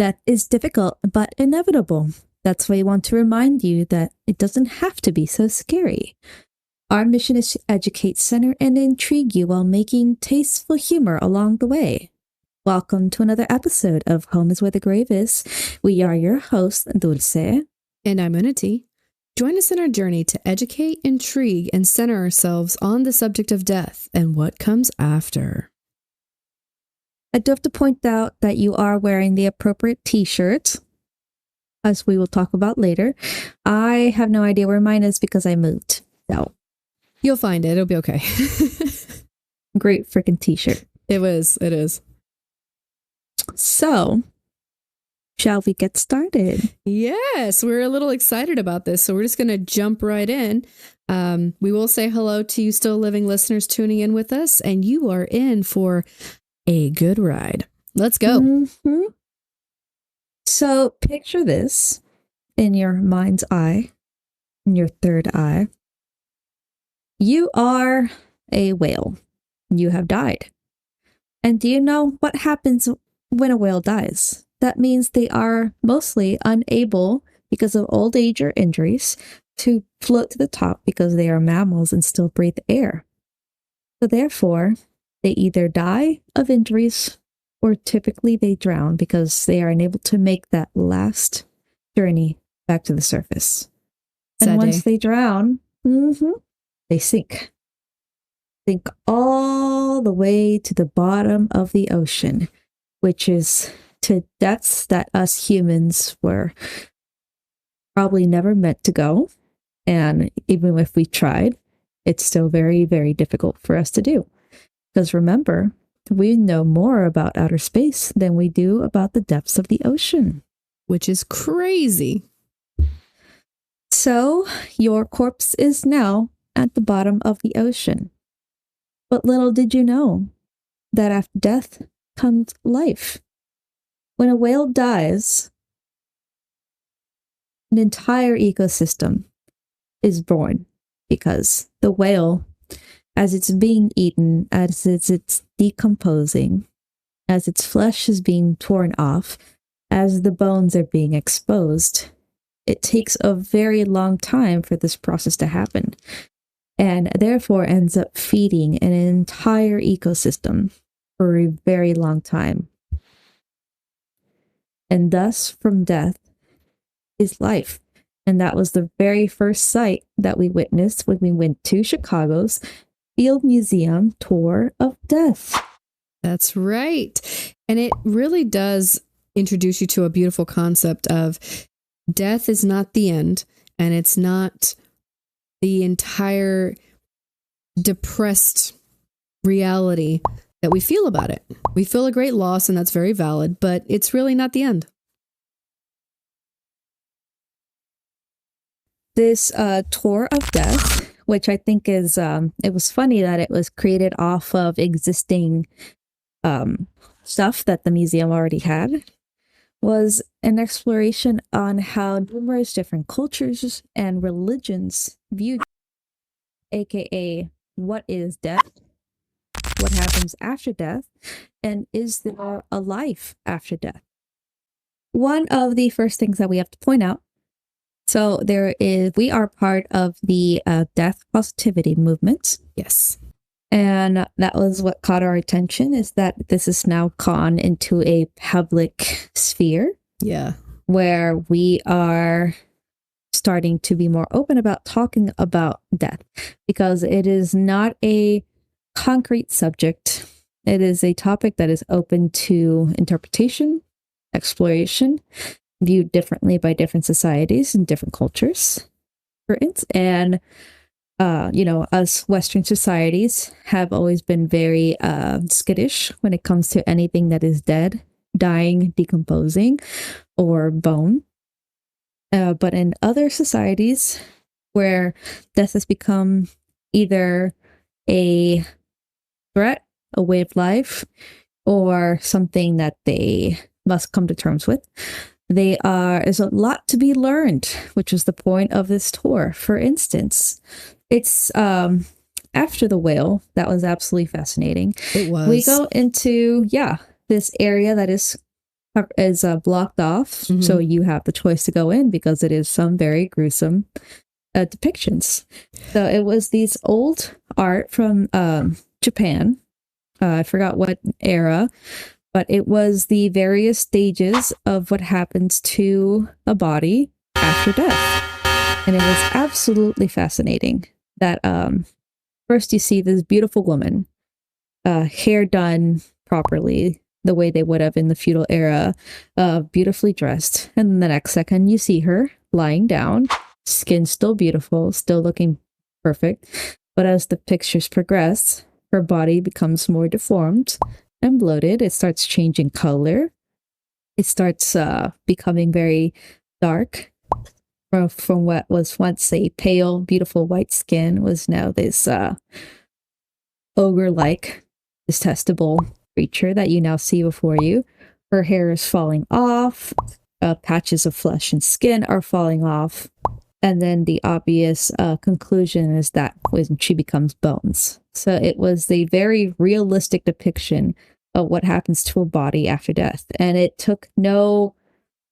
Death is difficult, but inevitable. That's why I want to remind you that it doesn't have to be so scary. Our mission is to educate, center, and intrigue you while making tasteful humor along the way. Welcome to another episode of Home is Where the Grave Is. We are your hosts, Dulce. And I'm Unity. Join us in our journey to educate, intrigue, and center ourselves on the subject of death and what comes after. I do have to point out that you are wearing the appropriate t-shirt, as we will talk about later. I have no idea where mine is because I moved. So you'll find it. It'll be okay. Great freaking t-shirt. It is. So, shall we get started? Yes, we're a little excited about this, so we're just going to jump right in. We will say hello to you still living listeners tuning in with us, and you are in for a good ride. Let's go. Mm-hmm. So, picture this in your mind's eye, in your third eye. You are a whale. You have died. And do you know what happens when a whale dies? That means they are mostly unable, because of old age or injuries, to float to the top because they are mammals and still breathe air. So therefore, they either die of injuries or typically they drown because they are unable to make that last journey back to the surface. And once they drown, they sink. Sink all the way to the bottom of the ocean, which is to depths that us humans were probably never meant to go. And even if we tried, it's still very, very difficult for us to do. Because remember, we know more about outer space than we do about the depths of the ocean. Which is crazy. So, your corpse is now at the bottom of the ocean. But little did you know that after death comes life. When a whale dies, an entire ecosystem is born because the whale, as it's being eaten, as it's decomposing, as its flesh is being torn off, as the bones are being exposed, it takes a very long time for this process to happen, and therefore ends up feeding an entire ecosystem for a very long time. And thus, from death is life. And that was the very first sight that we witnessed when we went to Chicago's Field Museum Tour of Death. That's right. And it really does introduce you to a beautiful concept of death is not the end, and it's not the entire depressed reality that we feel about it. We feel a great loss, and that's very valid, but it's really not the end. This tour of death, which I think is, it was funny that it was created off of existing stuff that the museum already had, was an exploration on how numerous different cultures and religions viewed, aka what is death, what happens after death, and is there a life after death? One of the first things that we have to point out, so we are part of the death positivity movement. Yes. And that was what caught our attention, is that this is now gone into a public sphere. Yeah. Where we are starting to be more open about talking about death, because it is not a concrete subject. It is a topic that is open to interpretation, exploration, viewed differently by different societies and different cultures. For instance, and us Western societies have always been very skittish when it comes to anything that is dead, dying, decomposing, or bone. But in other societies where death has become either a threat, a way of life, or something that they must come to terms with, there's a lot to be learned, which is the point of this tour. For instance, it's after the whale. That was absolutely fascinating. It was. We go into, this area that is is blocked off, so you have the choice to go in because it is some very gruesome depictions. So it was these old art from Japan. I forgot what era, but it was the various stages of what happens to a body after death. And it was absolutely fascinating that first you see this beautiful woman, hair done properly, the way they would have in the feudal era, beautifully dressed. And then the next second you see her lying down, skin still beautiful, still looking perfect. But as the pictures progress, her body becomes more deformed and bloated. It starts changing color. It starts becoming very dark. From what was once a pale, beautiful white skin was now this ogre-like, detestable creature that you now see before you. Her hair is falling off. Patches of flesh and skin are falling off. And then the obvious conclusion is that when she becomes bones. So it was a very realistic depiction of what happens to a body after death. And it took no,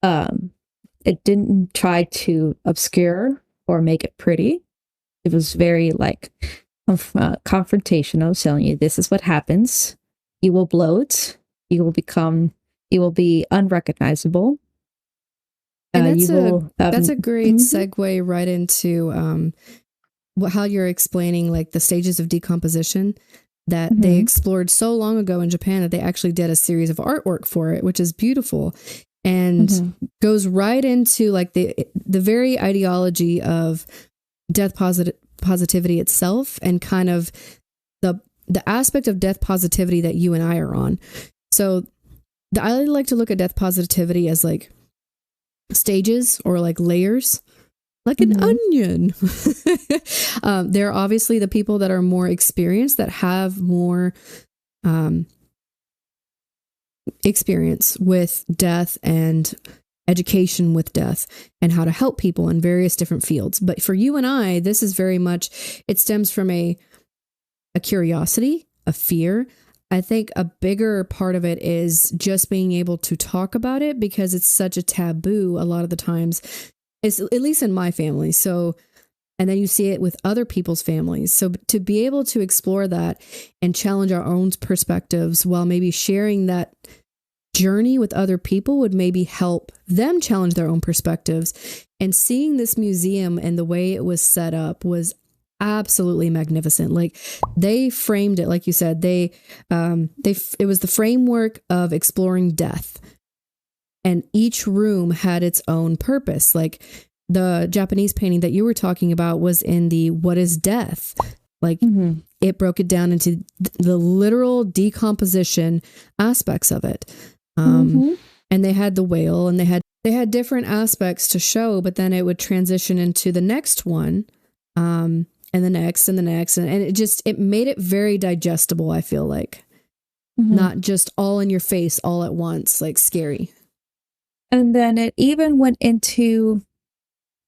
it didn't try to obscure or make it pretty. It was very like confrontational, telling you this is what happens. You will bloat. You will be unrecognizable. And that's a great segue right into how you're explaining like the stages of decomposition that they explored so long ago in Japan that they actually did a series of artwork for it, which is beautiful and goes right into like the very ideology of death positivity itself and kind of the aspect of death positivity that you and I are on. So I like to look at death positivity as like stages or like layers, like an onion. There are obviously the people that are more experienced, that have more experience with death and education with death and how to help people in various different fields. But for you and I, this is very much, it stems from a curiosity, a fear. I think a bigger part of it is just being able to talk about it because it's such a taboo a lot of the times, it's, at least in my family. So, and then you see it with other people's families. So to be able to explore that and challenge our own perspectives while maybe sharing that journey with other people would maybe help them challenge their own perspectives. And seeing this museum and the way it was set up was absolutely magnificent. Like they framed it, like you said, it was the framework of exploring death, and each room had its own purpose. Like the Japanese painting that you were talking about was in the what is death? Like it broke it down into the literal decomposition aspects of it. And they had the whale, and they had different aspects to show, but then it would transition into the next one. And the next and the next. And it made it very digestible, I feel like. Not just all in your face all at once, like scary. And then it even went into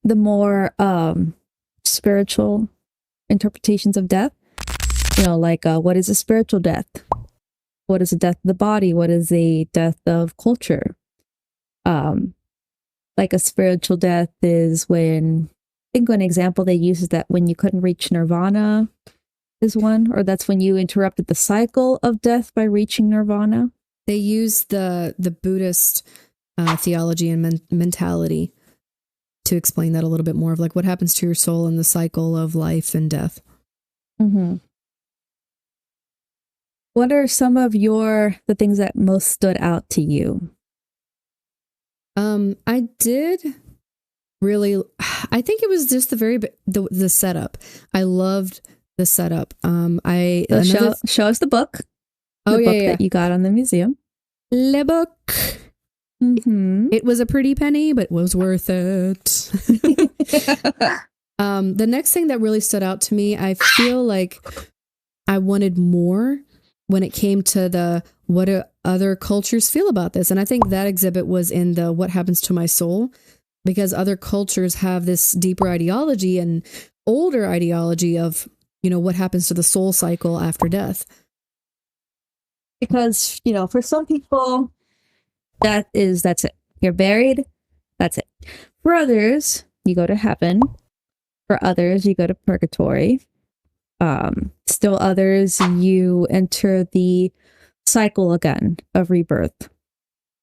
the more spiritual interpretations of death. You know, like what is a spiritual death? What is a death of the body? What is a death of culture? Like a spiritual death is when, I think one example they use is that when you couldn't reach nirvana is one, or that's when you interrupted the cycle of death by reaching nirvana. They use the Buddhist theology and mentality to explain that a little bit more, of like what happens to your soul in the cycle of life and death. What are some of the things that most stood out to you? I did really, I think it was just the setup. I loved the setup. Show us the book. That you got on the museum. Le book. It was a pretty penny, but it was worth it. The next thing that really stood out to me, I feel like I wanted more when it came to what do other cultures feel about this. And I think that exhibit was in the what happens to my soul, because other cultures have this deeper ideology and older ideology of, what happens to the soul cycle after death. Because, for some people, That's it. You're buried. That's it. For others, you go to heaven. For others, you go to purgatory. Still others, you enter the cycle again of rebirth,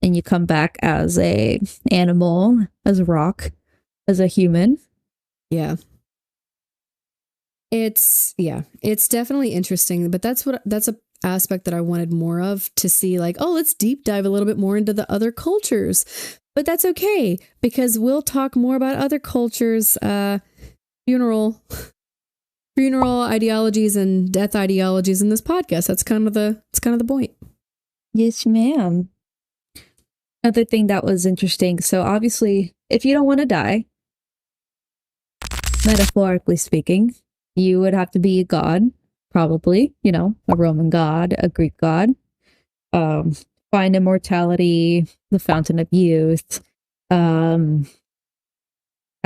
and you come back as a animal, as a rock, as a human. Yeah. It's definitely interesting, but that's a aspect that I wanted more of, to see like, oh, let's deep dive a little bit more into the other cultures. But that's okay, because we'll talk more about other cultures, funeral ideologies and death ideologies in this podcast. That's kind of the point. Yes, ma'am. Another thing that was interesting. So obviously, if you don't want to die, metaphorically speaking, you would have to be a god, probably, a Roman god, a Greek god. Find immortality, the fountain of youth. I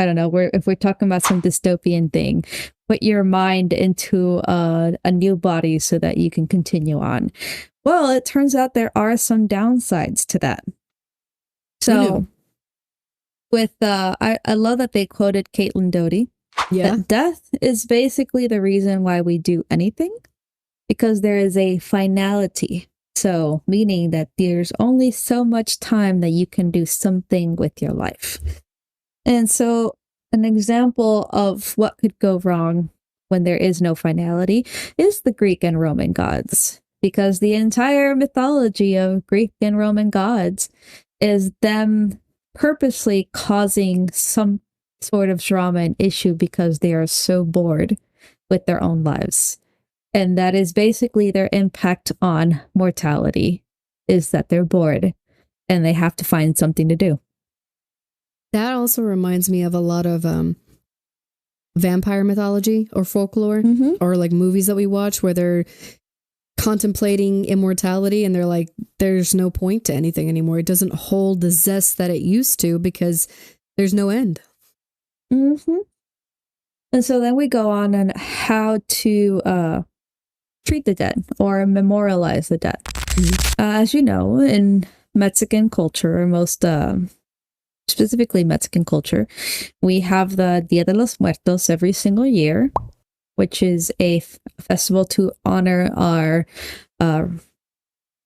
don't know, if we're talking about some dystopian thing, put your mind into a new body so that you can continue on. Well, it turns out there are some downsides to that. So, with I love that they quoted Caitlin Doughty. Yeah, that death is basically the reason why we do anything, because there is a finality. So, meaning that there's only so much time that you can do something with your life. And so, an example of what could go wrong when there is no finality is the Greek and Roman gods, because the entire mythology of Greek and Roman gods is them purposely causing some sort of drama and issue because they are so bored with their own lives. And that is basically their impact on mortality, is that they're bored and they have to find something to do. That also reminds me of a lot of vampire mythology or folklore, or like movies that we watch where they're contemplating immortality and they're like, there's no point to anything anymore. It doesn't hold the zest that it used to because there's no end. And so then we go on how to treat the dead or memorialize the dead. As you know, in Mexican culture, or most specifically Mexican culture, we have the Dia de los Muertos every single year, which is a festival to honor our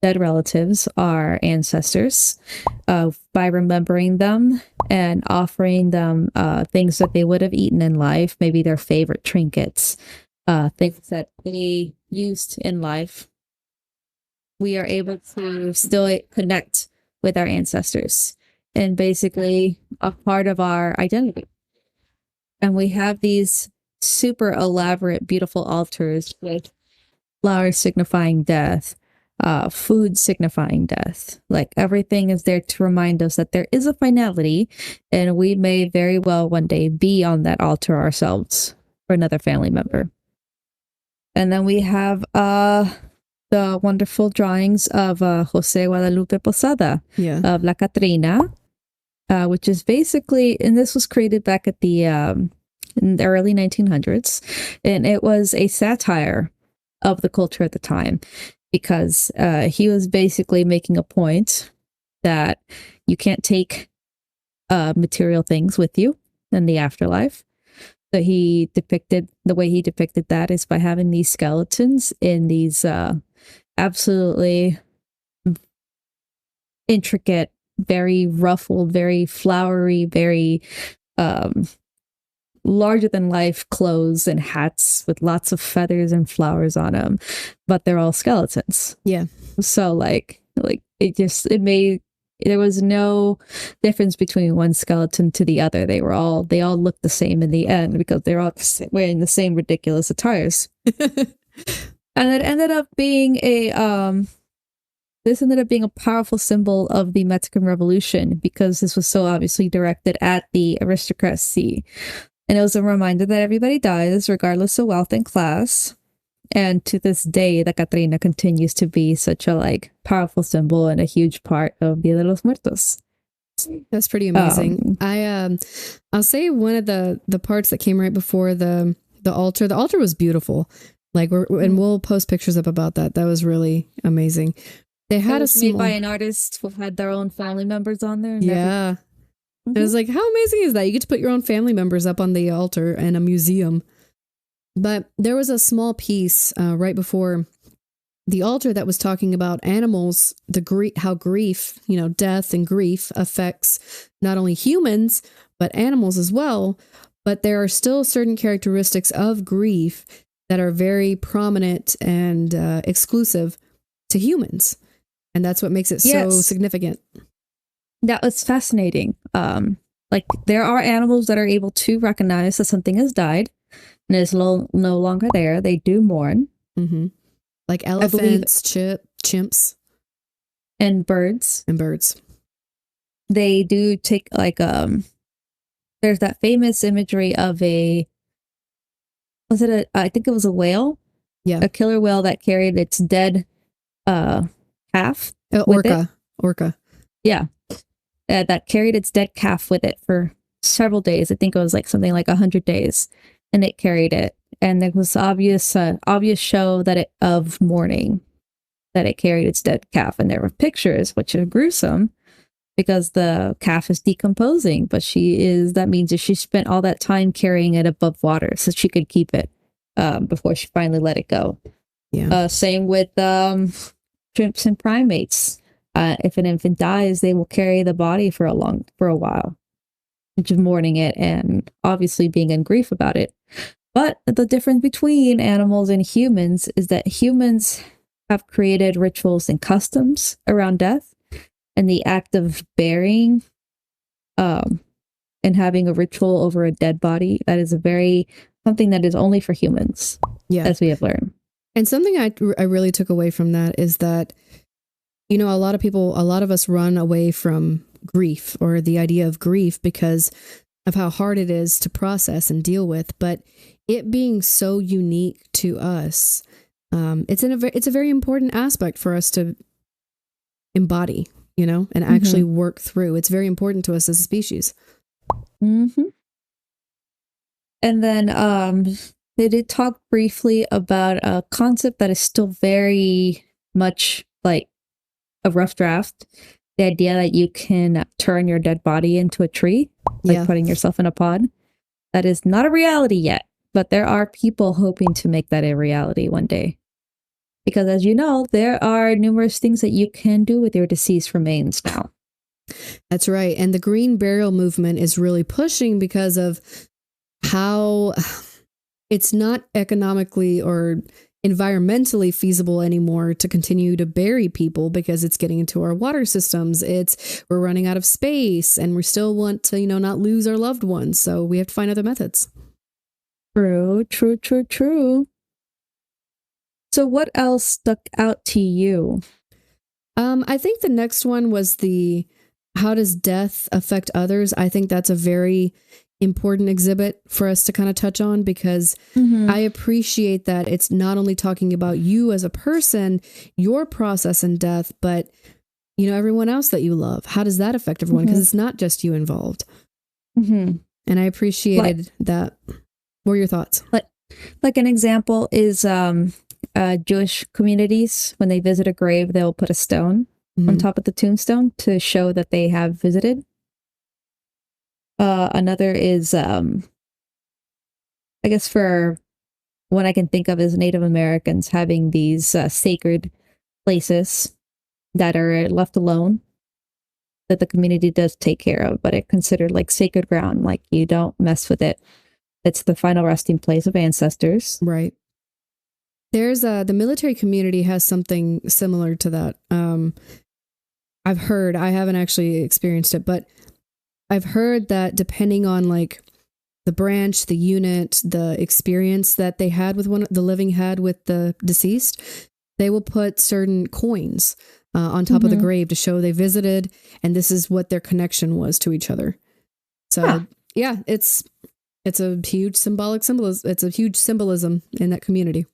dead relatives, our ancestors, by remembering them and offering them things that they would have eaten in life, maybe their favorite trinkets, things that they used in life. We are able to still connect with our ancestors and basically a part of our identity. And we have these super elaborate, beautiful altars with flowers signifying death, food signifying death. Like everything is there to remind us that there is a finality, and we may very well one day be on that altar ourselves for another family member. And then we have the wonderful drawings of Jose Guadalupe Posada, of La Catrina, which is basically, and this was created back at in the early 1900s, and it was a satire of the culture at the time, because he was basically making a point that you can't take material things with you in the afterlife. So the way he depicted that is by having these skeletons in these absolutely intricate, very ruffled, very flowery, very larger than life clothes and hats with lots of feathers and flowers on them, but they're all skeletons. Yeah. So there was no difference between one skeleton to the other. They all looked the same in the end because they're all wearing the same ridiculous attires. And it ended up being this ended up being a powerful symbol of the Mexican Revolution, because this was so obviously directed at the aristocracy. And it was a reminder that everybody dies regardless of wealth and class. And to this day, the Catrina continues to be such a powerful symbol and a huge part of Dia de los Muertos. That's pretty amazing. I'll say one of the parts that came right before the altar. The altar was beautiful. And we'll post pictures up about that. That was really amazing. They It had a was made by small, an artist who had their own family members on there. And yeah. It was like, how amazing is that? You get to put your own family members up on the altar in a museum. But there was a small piece right before the altar that was talking about animals, how grief, death and grief affects not only humans, but animals as well. But there are still certain characteristics of grief that are very prominent and exclusive to humans. And that's what makes it so significant. That was fascinating. Like there are animals that are able to recognize that something has died and is no longer there. They do mourn. Mm-hmm. Like elephants, chimps. And birds. They do take like, there's that famous imagery of I think it was a whale? Yeah. A killer whale that carried its dead calf. Orca. Yeah. That carried its dead calf with it for several days. I think it was like something like 100 days. And it carried it. And there was obvious show of mourning that it carried its dead calf. And there were pictures, which are gruesome because the calf is decomposing. But that means that she spent all that time carrying it above water so she could keep it before she finally let it go. Yeah. Same with chimps and primates. If an infant dies, they will carry the body for a while, just mourning it and obviously being in grief about it. But the difference between animals and humans is that humans have created rituals and customs around death, and the act of burying and having a ritual over a dead body, that is something that is only for humans, as we have learned. And something I really took away from that is that, a lot of us run away from grief or the idea of grief because of how hard it is to process and deal with. But it being so unique to us, it's a very important aspect for us to embody, and actually work through. It's very important to us as a species. Mm-hmm. And then they did talk briefly about a concept that is still very much like a rough draft. The idea that you can turn your dead body into a tree, like putting yourself in a pod. That is not a reality yet, but there are people hoping to make that a reality one day. Because as you know, there are numerous things that you can do with your deceased remains now. That's right. And the green burial movement is really pushing because of how it's not economically or environmentally feasible anymore to continue to bury people because it's getting into our water systems. We're running out of space and we still want to, not lose our loved ones. So we have to find other methods. True. So what else stuck out to you? I think the next one was how does death affect others? I think that's a very important exhibit for us to kind of touch on because I appreciate that it's not only talking about you as a person, your process in death, but everyone else that you love. How does that affect everyone? Because it's not just you involved. And I appreciated that. What were your thoughts? Like an example is Jewish communities, when they visit a grave, they'll put a stone on top of the tombstone to show that they have visited. Another is, I guess for one I can think of is Native Americans having these sacred places that are left alone that the community does take care of, but it's considered like sacred ground. Like you don't mess with it. It's the final resting place of ancestors. Right. There's the military community has something similar to that. I've heard, I haven't actually experienced it, but I've heard that depending on like the branch, the unit, the experience that they had with the living had with the deceased, they will put certain coins on top of the grave to show they visited, and this is what their connection was to each other. So it's a huge symbolism. It's a huge symbolism in that community.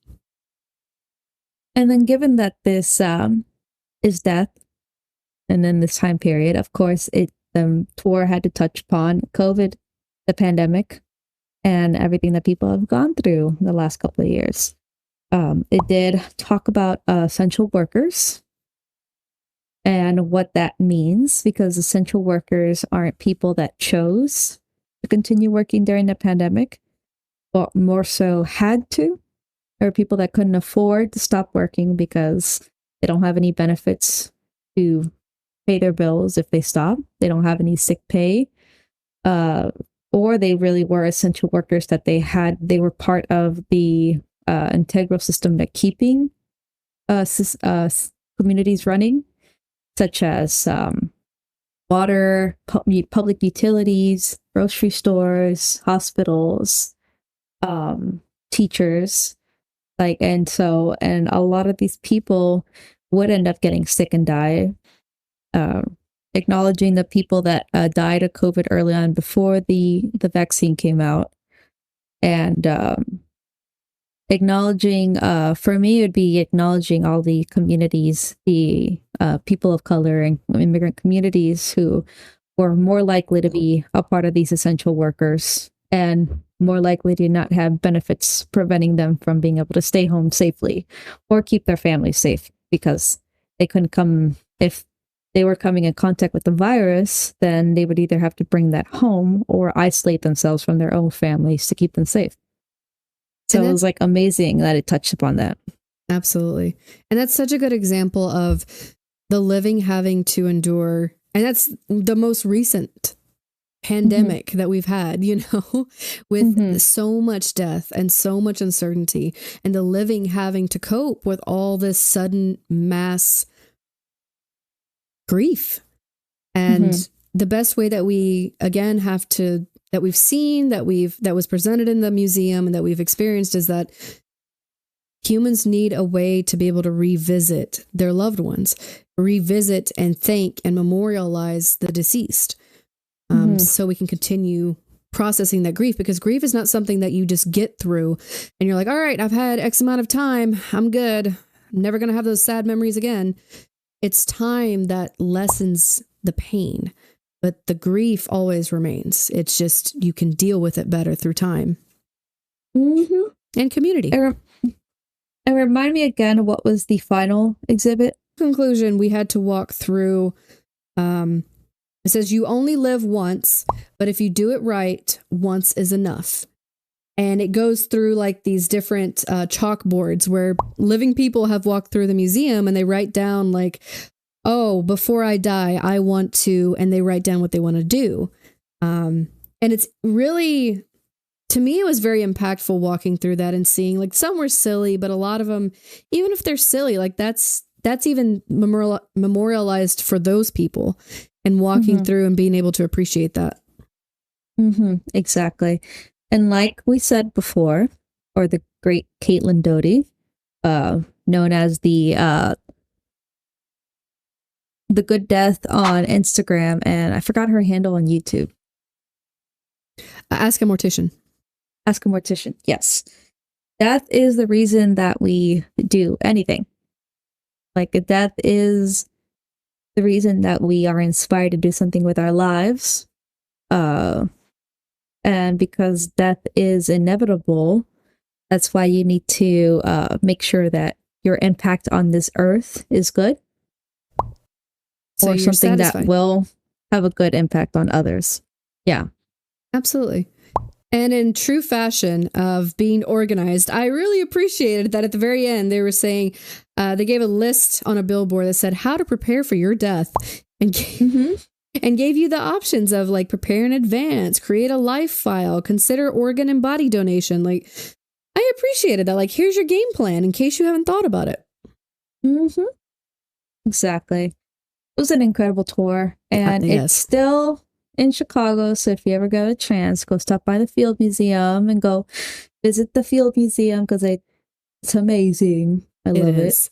And then given that this is death, and then this time period, of course, the tour had to touch upon COVID, the pandemic, and everything that people have gone through the last couple of years. It did talk about essential workers and what that means, because essential workers aren't people that chose to continue working during the pandemic, but more so had to, or people that couldn't afford to stop working because they don't have any benefits to pay their bills if they stop. They don't have any sick pay. Or they really were essential workers that they were part of the integral system that keeping communities running, such as water, public utilities, grocery stores, hospitals, teachers. And a lot of these people would end up getting sick and die. Acknowledging the people that died of COVID early on before the vaccine came out, and acknowledging, for me, it would be acknowledging all the communities, the people of color and immigrant communities who were more likely to be a part of these essential workers and more likely to not have benefits preventing them from being able to stay home safely or keep their families safe, because they couldn't come. If they were coming in contact with the virus, then they would either have to bring that home or isolate themselves from their own families to keep them safe. So it was like amazing that it touched upon that. Absolutely. And that's such a good example of the living having to endure. And that's the most recent pandemic that we've had, with so much death and so much uncertainty, and the living having to cope with all this sudden mass grief. And the best way that we, again, that we've seen, that was presented in the museum and that we've experienced, is that humans need a way to be able to revisit their loved ones, revisit and thank and memorialize the deceased. So we can continue processing that grief, because grief is not something that you just get through and you're like, all right, I've had X amount of time, I'm good, I'm never going to have those sad memories again. It's time that lessens the pain, but the grief always remains. It's just, you can deal with it better through time and community. And remind me again, what was the final exhibit? Conclusion, we had to walk through, it says you only live once, but if you do it right, once is enough. And it goes through like these different chalkboards where living people have walked through the museum, and they write down like, oh, before I die, I want to, and they write down what they want to do. And it's really, to me, it was very impactful walking through that and seeing, like, some were silly, but a lot of them, even if they're silly, like that's even memorialized for those people, and walking through and being able to appreciate that. Exactly. And like we said before, or the great Caitlin Doty, known as the Good Death on Instagram, and I forgot her handle on YouTube. Ask a Mortician. Ask a Mortician. Yes. Death is the reason that we do anything. Like, death is the reason that we are inspired to do something with our lives. And because death is inevitable, that's why you need to make sure that your impact on this earth is good. So or something satisfied. That will have a good impact on others. Yeah. Absolutely. And in true fashion of being organized, I really appreciated that at the very end, they were saying, they gave a list on a billboard that said how to prepare for your death, and gave you the options of like prepare in advance, create a life file, consider organ and body donation. Like, I appreciated that. Like, here's your game plan in case you haven't thought about it. Exactly. It was an incredible tour, and it's still in Chicago, so if you ever get a chance, go stop by the Field Museum and go visit the Field Museum, because it's amazing. I love it.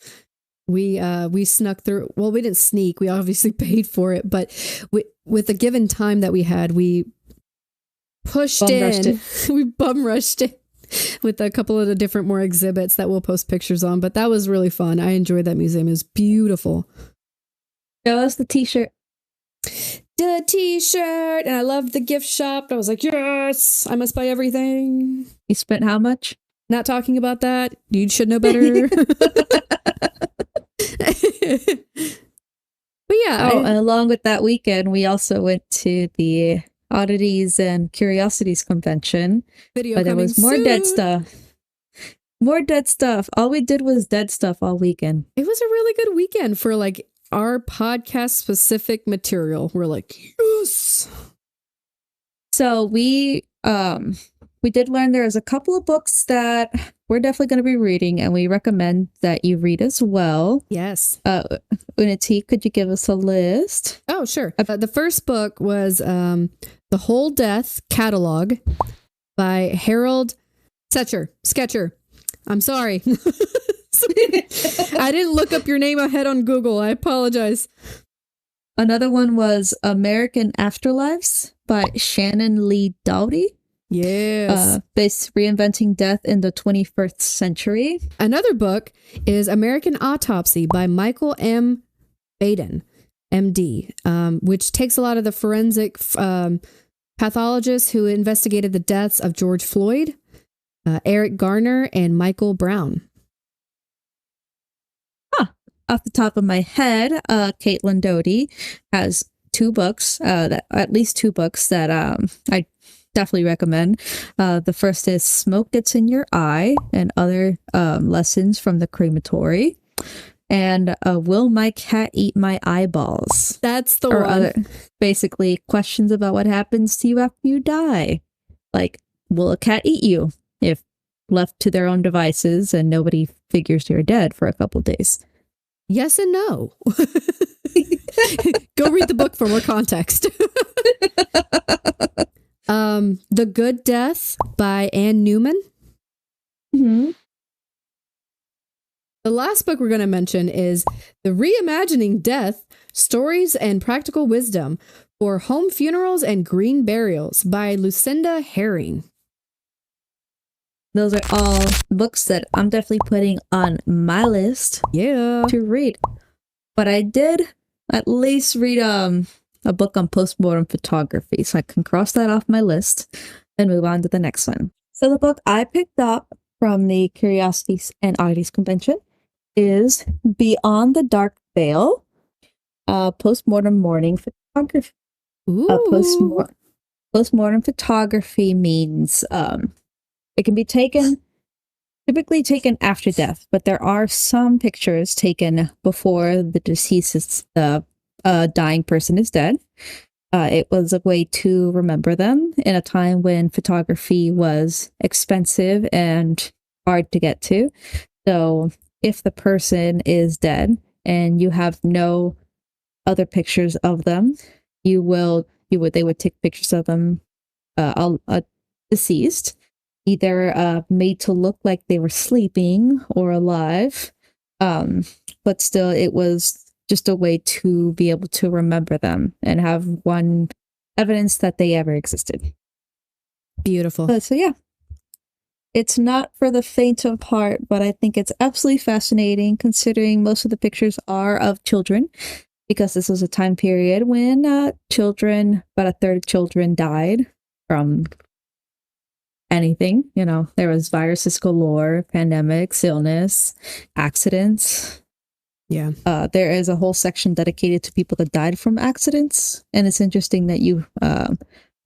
We snuck through. Well, we didn't sneak. We obviously paid for it, but with the given time that we had, we pushed in. We bum rushed it with a couple of the different more exhibits that we'll post pictures on. But that was really fun. I enjoyed that museum. It was beautiful. Show us the t-shirt. The t-shirt, and I loved the gift shop. I was like, yes, I must buy everything. You spent how much? Not talking about that. You should know better. But yeah. And along with that weekend, we also went to the Oddities and Curiosities convention. Video but there coming was more soon. dead stuff. More dead stuff. All we did was dead stuff all weekend. It was a really good weekend for like our podcast specific material. We're like, yes. So we did learn there is a couple of books that we're definitely going to be reading, and we recommend that you read as well. Yes. Unity, could you give us a list? Oh, sure. The first book was The Whole Death Catalog by Harold Sketcher. I'm sorry. I didn't look up your name ahead on Google. I apologize. Another one was American Afterlives by Shannon Lee Doughty. Yes. Based reinventing death in the 21st century. Another book is American Autopsy by Michael M. Baden, MD, which takes a lot of the forensic pathologists who investigated the deaths of George Floyd, Eric Garner, and Michael Brown. Off the top of my head, Caitlin Doty has at least two books that I definitely recommend. The first is Smoke Gets in Your Eye and Other Lessons from the Crematory. And Will My Cat Eat My Eyeballs? That's the one. Basically, questions about what happens to you after you die. Like, will a cat eat you if left to their own devices and nobody figures you're dead for a couple of days? Yes and no. Go read the book for more context. The Good Death by Anne Newman. Mm-hmm. The last book we're going to mention is The Reimagining Death, Stories and Practical Wisdom for Home Funerals and Green Burials by Lucinda Herring. Those are all books that I'm definitely putting on my list to read. But I did at least read a book on postmortem photography, so I can cross that off my list and move on to the next one. So the book I picked up from the Curiosities and Oddities convention is Beyond the Dark Veil, postmortem mourning photography. Postmortem photography means it can be typically taken after death, but there are some pictures taken before the deceased, the dying person is dead. It was a way to remember them in a time when photography was expensive and hard to get to. So if the person is dead and you have no other pictures of them, they would take pictures of them deceased, either made to look like they were sleeping or alive. But still, it was just a way to be able to remember them and have one evidence that they ever existed. Beautiful. So yeah, it's not for the faint of heart, but I think it's absolutely fascinating considering most of the pictures are of children, because this was a time period when about a third of children died from anything. There was viruses galore, pandemics, illness, accidents. Yeah. There is a whole section dedicated to people that died from accidents. And it's interesting that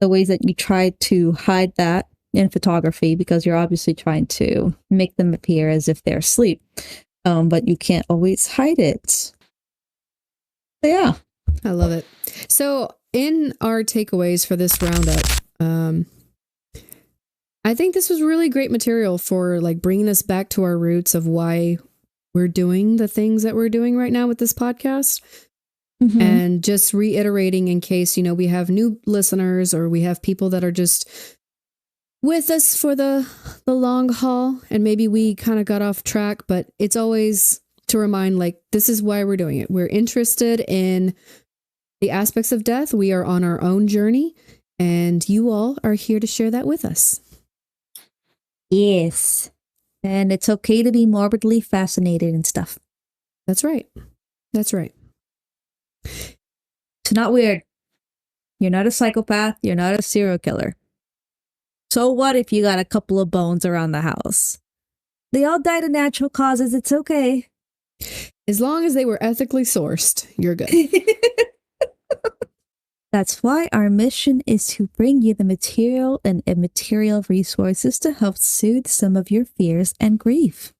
the ways that you try to hide that in photography, because you're obviously trying to make them appear as if they're asleep. But you can't always hide it. So, yeah. I love it. So in our takeaways for this roundup, I think this was really great material for like bringing us back to our roots of why we're doing the things that we're doing right now with this podcast. Mm-hmm. And just reiterating in case, we have new listeners or we have people that are just with us for the long haul and maybe we kind of got off track, but it's always to remind, like, this is why we're doing it. We're interested in the aspects of death. We are on our own journey and you all are here to share that with us. Yes. And it's okay to be morbidly fascinated and stuff. That's right. That's right. It's not weird. You're not a psychopath. You're not a serial killer. So what if you got a couple of bones around the house? They all died of natural causes. It's okay. As long as they were ethically sourced, you're good. That's why our mission is to bring you the material and immaterial resources to help soothe some of your fears and grief.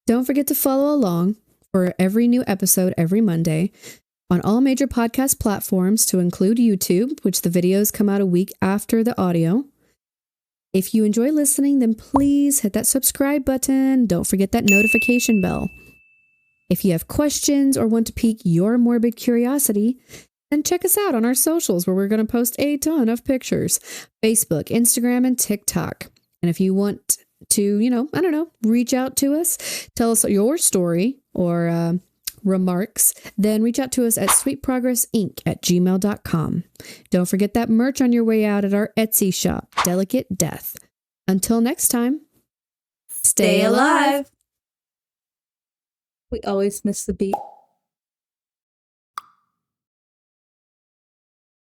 Don't forget to follow along for every new episode every Monday on all major podcast platforms, to include YouTube, which the videos come out a week after the audio. If you enjoy listening, then please hit that subscribe button. Don't forget that notification bell. If you have questions or want to pique your morbid curiosity, then check us out on our socials, where we're going to post a ton of pictures: Facebook, Instagram, and TikTok. And if you want to, reach out to us, tell us your story or remarks, then reach out to us at sweetprogressinc@gmail.com. Don't forget that merch on your way out at our Etsy shop, Delicate Death. Until next time, stay alive. We always miss the beat.